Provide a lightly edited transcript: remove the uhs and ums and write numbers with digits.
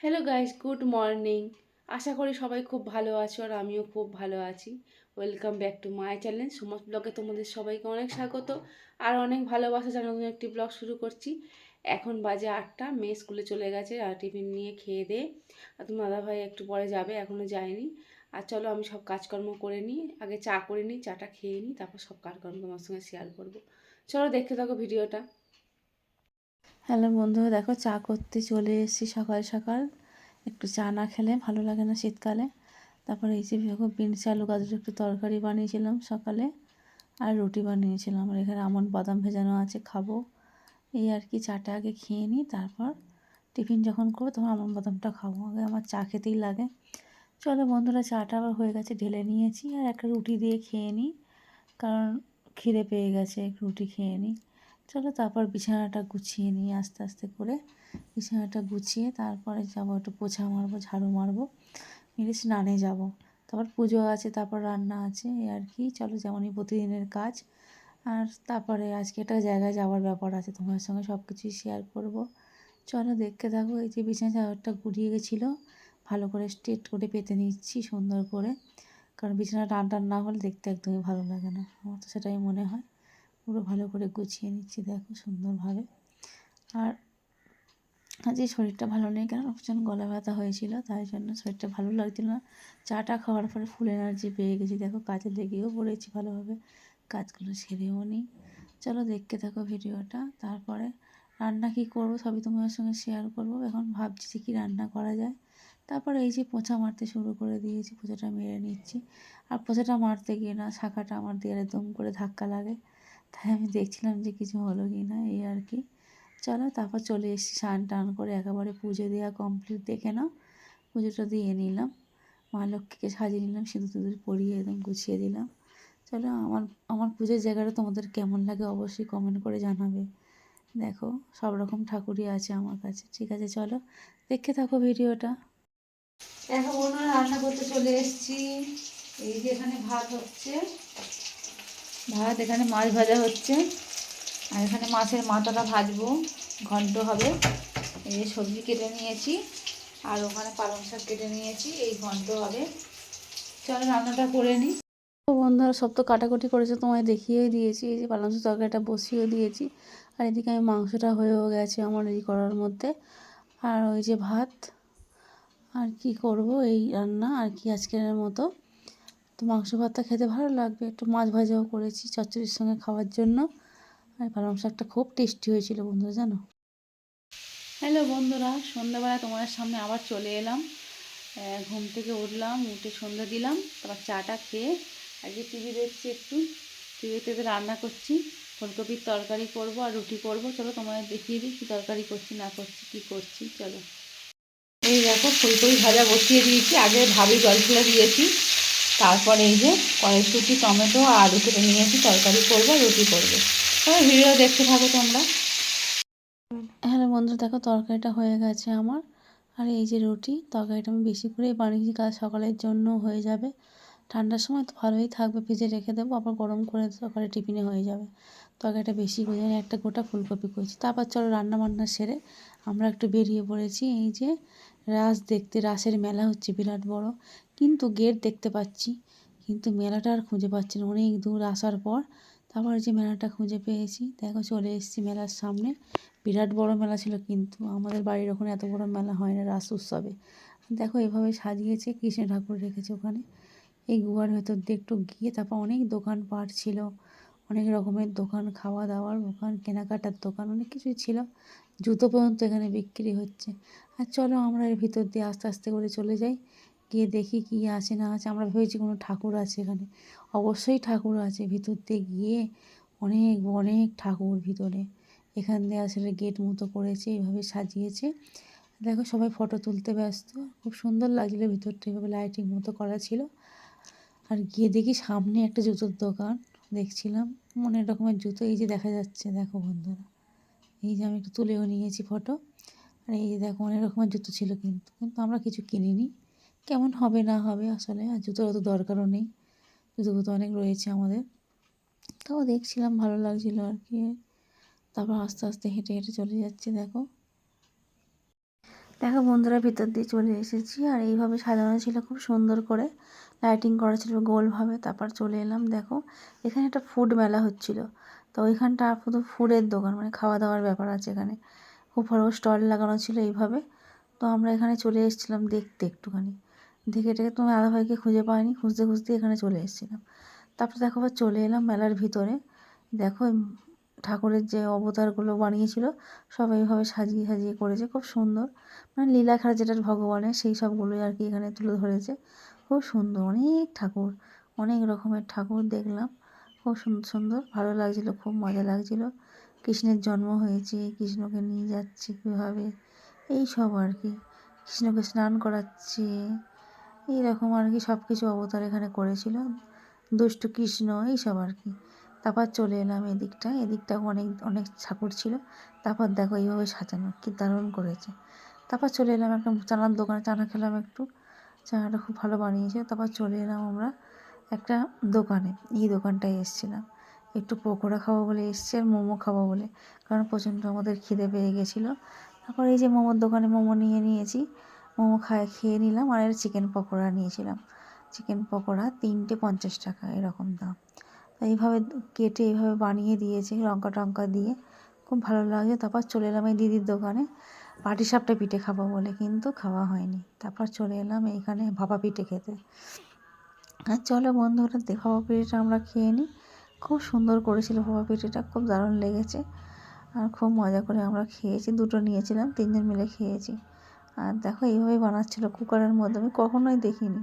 Hello guys, good morning. আশা করি সবাই খুব ভালো আছো আর আমিও খুব ভালো আছি। Welcome back to my channel সুমস ব্লগে তোমাদের সবাইকে অনেক স্বাগত আর অনেক ভালোবাসা জানিয়ে নতুন একটি ব্লগ শুরু করছি। এখন বাজে 8টা, মেয়ে স্কুলে চলে গেছে আর টিফিন নিয়ে খেয়ে দে। আর তোমার দাদাভাই একটু পরে যাবে, এখনও যায়নি। আর চলো আমি সব কাজকর্ম করে নিই, আগে চা করে নিই, চাটা খেয়ে নিই, তারপর সব কাজকর্ম তোমার সঙ্গে শেয়ার করবো। চলো দেখতে থাকো ভিডিওটা। হ্যালো বন্ধুরা, দেখো চা করতে চলে এসেছি সকাল সকাল। একটু চা না খেলে ভালো লাগে না শীতকালে। তারপরে এই যে দেখো বিনস আলু গাজর একটু তরকারি বানিয়েছিলাম সকালে, আর রুটি বানিয়েছিলাম। আর এখানে আমন্ড বাদাম ভেজানো আছে, খাবো। এই আর কি, চাটা আগে খেয়ে নিই, তারপর টিফিন যখন করবো তখন আমন্ড বাদামটা খাবো। আগে আমার চা খেতেই লাগে। চলো বন্ধুরা, চাটা আবার হয়ে গেছে, ঢেলে নিয়েছি। আর একটা রুটি দিয়ে খেয়ে নিই, কারণ খিদে পেয়ে গেছে, একটু রুটি খেয়ে নিই। চলো তারপর বিছানাটা গুছিয়ে নিই আস্তে আস্তে করে। বিছানাটা গুছিয়ে তারপরে যাবো, একটু পোছা মারবো, ঝাড়ু মারবো, মেরে স্নানে যাবো। তারপর পুজো আছে, তারপর রান্না আছে, এই আর কি। চলো, যেমনই প্রতিদিনের কাজ। আর তারপরে আজকে একটা জায়গায় যাওয়ার ব্যাপার আছে, তোমার সঙ্গে সব কিছুই শেয়ার করব। চলো দেখতে থাকো। এই যে বিছানা চাদরটা গুড়িয়ে গেছিলো, ভালো করে স্ট্রেট করে পেতে নিচ্ছি সুন্দর করে, কারণ বিছানা টান টান না হলে দেখতে একদমই ভালো লাগে না, আমার তো সেটাই মনে হয়। পুরো ভালো করে গুছিয়ে নিচ্ছি, দেখো সুন্দরভাবে। আর আজকে শরীরটা ভালো নেই, কেন প্রচণ্ড গলা ব্যথা হয়েছিল, তাই জন্য শরীরটা ভালো লাগছিল না। চাটা খাওয়ার পরে ফুল এনার্জি পেয়ে গেছি, দেখো কাজে লেগেও পড়েছি ভালোভাবে, কাজগুলো সেরেও নিই। চলো দেখতে থাকো ভিডিওটা। তারপরে রান্না কী করবো সবই তোমাদের সঙ্গে শেয়ার করবো। এখন ভাবছি যে কী রান্না করা যায়। তারপরে এই যে পোছা মারতে শুরু করে দিয়েছি, পোছাটা মেরে নিচ্ছি। আর পোছাটা মারতে গিয়ে না শাখাটা আমার দেয়ালে দম করে ধাক্কা লাগে, তাই আমি দেখছিলাম যে কিছু হলো কি না, এই আর কি। চলো তারপর চলে এসেছি, স্নান টান করে একেবারে পুজো দেওয়া কমপ্লিট, দেখে নাও। পুজোটা দিয়ে নিলাম, মা লক্ষ্মীকে সাজিয়ে নিলাম, সিঁদুর টিঁদুর পরিয়ে একদম গুছিয়ে দিলাম। চলো, আমার আমার পুজোর জায়গাটা তোমাদের কেমন লাগে অবশ্যই কমেন্ট করে জানাবে। দেখো সব রকম ঠাকুরই আছে আমার কাছে। ঠিক আছে, চলো দেখতে থাকো ভিডিওটা। দেখো বন্ধুরা, রান্না করতে চলে এসেছি। এই যে এখানে ভাত হচ্ছে, ভাত, এখানে মাছ ভাজা হচ্ছে, আর এখানে মাছের মাথাটা ভাজবো, ঘন্ট হবে। এই যে সবজি কেটে নিয়েছি, আর ওখানে পালং শাক কেটে নিয়েছি, এই ঘন্ট হবে। চলো রান্নাটা করে নিই। তো বন্ধুরা, সব তো কাটাকুটি করেছে, তোমায় দেখিয়েই দিয়েছি। এই যে পালং শাক তরকারিটা বসিয়েও দিয়েছি, আর এদিকে আমি মাংসটা হয়েও গেছে আমার এই করার মধ্যে। আর ওই যে ভাত, আর কি করব, এই রান্না আর কি আজকের মতো। তো মাংস ভাতটা খেতে ভালো লাগবে, একটু মাছ ভাজাও করেছি চচ্চড়ির সঙ্গে খাওয়ার জন্য। আর পালং শাকটা খুব টেস্টি হয়েছিল বন্ধুরা, জানো। হ্যালো বন্ধুরা, সন্ধ্যাবেলা তোমাদের সামনে আবার চলে এলাম। ঘুম থেকে উঠলাম, উঠে সন্ধ্যা দিলাম, তারপর চাটা খেয়ে আজকে টিভি দেখছি একটু। টিভিতে রান্না করছি, ফুলকপির তরকারি করব আর রুটি করব। চলো তোমাদের দেখিয়ে দিই কী তরকারি করছি না করছি, কী করছি। চলো, এই দেখো ফুলকপি ভাজা বসিয়ে দিয়েছি, আগে ভাবি জল ফেলে দিয়েছি। তারপরে এই যে কড়াইশুঁটি, টমেটো আর আলু কেটে নিয়েছি, তরকারি করবো, রুটি করবো। তবে ভিডিও দেখতে থাকো তোমরা। হ্যালো বন্ধু, দেখো তরকারিটা হয়ে গেছে আমার। আর এই যে রুটি, তরকারিটা আমি বেশি করেই বানিয়েছি, কাল সকালের জন্য হয়ে যাবে। ঠান্ডার সময় তো ভালোই থাকবে, ফ্রিজে রেখে দেবো, আবার গরম করে সকালে টিফিনে হয়ে যাবে। তরকারিটা বেশি করে আমি একটা গোটা ফুলকপি করেছি। তারপর চলো রান্না বান্না সেরে আমরা একটু বেরিয়ে পড়েছি। এই যে রাস দেখতে, রাসের মেলা হচ্ছে বিরাট বড়, কিন্তু গেট দেখতে পাচ্ছি, কিন্তু মেলাটা আর খুঁজে পাচ্ছি না অনেক দূর আসার পর। তারপর যে মেলাটা খুঁজে পেয়েছি, দেখো চলে এসেছি মেলার সামনে। বিরাট বড় মেলা ছিল, কিন্তু আমাদের বাড়ির ওখানে এত বড় মেলা হয় না রাস উৎসবে। দেখো এভাবে সাজিয়েছে, কৃষ্ণ ঠাকুর রেখেছে ওখানে। এই গুহার ভেতর দিয়ে একটু গিয়ে তারপর অনেক দোকানপাট ছিল, অনেক রকমের দোকান, খাওয়া দাওয়ার দোকান, কেনাকাটার দোকান, অনেক কিছুই ছিল। জুতো পর্যন্ত এখানে বিক্রি হচ্ছে। আর চলো আমরা এর ভিতর দিয়ে আস্তে আস্তে করে চলে যাই, গিয়ে দেখি কী আছে না আছে। আমরা ভেবেছি কোনো ঠাকুর আছে এখানে, অবশ্যই ঠাকুর আছে। ভিতর দিয়ে গিয়ে অনেক অনেক ঠাকুর ভিতরে। এখান দিয়ে আসলে গেট মতো করেছে, এইভাবে সাজিয়েছে। দেখো সবাই ফটো তুলতে ব্যস্ত, খুব সুন্দর লাগছিলো ভিতরটা, এভাবে লাইটিং মতো করা ছিল। আর গিয়ে দেখি সামনে একটা জুতোর দোকান দেখছিলাম, অনেক রকমের জুতো এই যে দেখা যাচ্ছে, দেখো বন্ধুরা। এই যে আমি একটু তুলেও নিয়েছি ফটো। আর এই যে দেখো অনেক রকমের জুতো ছিল, কিন্তু কিন্তু আমরা কিছু কিনিনি, কেমন হবে না হবে আসলে। আর জুতোর অত দরকারও নেই, জুতো তো অনেক রয়েছে আমাদের। তাও দেখছিলাম, ভালো লাগছিলো আর কি। তারপর আস্তে আস্তে হেঁটে হেঁটে চলে যাচ্ছে, দেখো। দেখো বন্ধুরা, ভিতর দিয়ে চলে এসেছি। আর এইভাবে সাজানো ছিল খুব সুন্দর করে, লাইটিং করা ছিল গোলভাবে। তারপর চলে এলাম, দেখো এখানে একটা ফুড মেলা হচ্ছিল। তো ওইখানটা শুধু ফুডের দোকান, মানে খাওয়া দাওয়ার ব্যাপার আছে এখানে। খুব বড় স্টল লাগানো ছিল এইভাবে। তো আমরা এখানে চলে এসেছিলাম দেখতে একটুখানি। দেখে টেকে তুমি দাদাভাইকে খুঁজে পাইনি, খুঁজতে খুঁজতে এখানে চলে এসেছিলাম। তারপর দেখো আবার চলে এলাম মেলার ভিতরে। দেখো ঠাকুরের যে অবতারগুলো বানিয়েছিল সব এইভাবে সাজিয়ে সাজিয়ে করেছে, খুব সুন্দর। মানে লীলাখার যেটা ভগবানের, সেই সবগুলোই আর কি এখানে তুলে ধরেছে। খুব সুন্দর, অনেক ঠাকুর, অনেক রকমের ঠাকুর দেখলাম। খুব সুন্দর সুন্দর, ভালো লাগছিলো, খুব মজা লাগছিলো। কৃষ্ণের জন্ম হয়েছে, কৃষ্ণকে নিয়ে যাচ্ছে কীভাবে, এই সব আর কি। কৃষ্ণকে স্নান করাচ্ছে, এইরকম আর কি সব কিছু অবতার এখানে করেছিল। দুষ্টু কৃষ্ণ এইসব আর কি। তারপর চলে এলাম এদিকটা অনেক অনেক ঠাকুর ছিল। তারপর দেখো এইভাবে সাজানো কি দারুণ করেছে। তারপর চলে এলাম একটা চানার দোকানে, চানা খেলাম একটু। চানাটা খুব ভালো বানিয়েছে। তারপর চলে এলাম আমরা একটা দোকানে, এই দোকানটায় এসেছিলাম একটু পকোড়া খাবো বলে এসছি, আর মোমো খাবো বলে, কারণ প্রচণ্ড আমাদের খিদে পেয়ে গেছিলো। তারপর এই যে মোমোর দোকানে মোমো নিয়েছি, মোমো খেয়ে নিলাম। আর এর চিকেন পকোড়া নিয়েছিলাম, চিকেন পকোড়া 3টে 50 টাকা এরকম দাম। তো এইভাবে কেটে এইভাবে বানিয়ে দিয়েছে লঙ্কা টঙ্কা দিয়ে, খুব ভালো লাগছে। তারপর চলে এলাম এই দিদির দোকানে পাটিসাপটা পিঠে খাবো বলে, কিন্তু খাওয়া হয়নি। তারপর চলে এলাম এইখানে ভাপা পিঠে খেতে। আর চলো বন্ধুরা, ভাপা পিঠেটা আমরা খেয়ে নিই। খুব সুন্দর করেছিল ভাপা পিঠেটা, খুব দারুণ লেগেছে। আর খুব মজা করে আমরা খেয়েছি, 2টো নিয়েছিলাম, 3জন মিলে খেয়েছি। আর দেখো এইভাবেই বানাচ্ছিলো কুকারের মধ্যে, আমি কখনোই দেখিনি।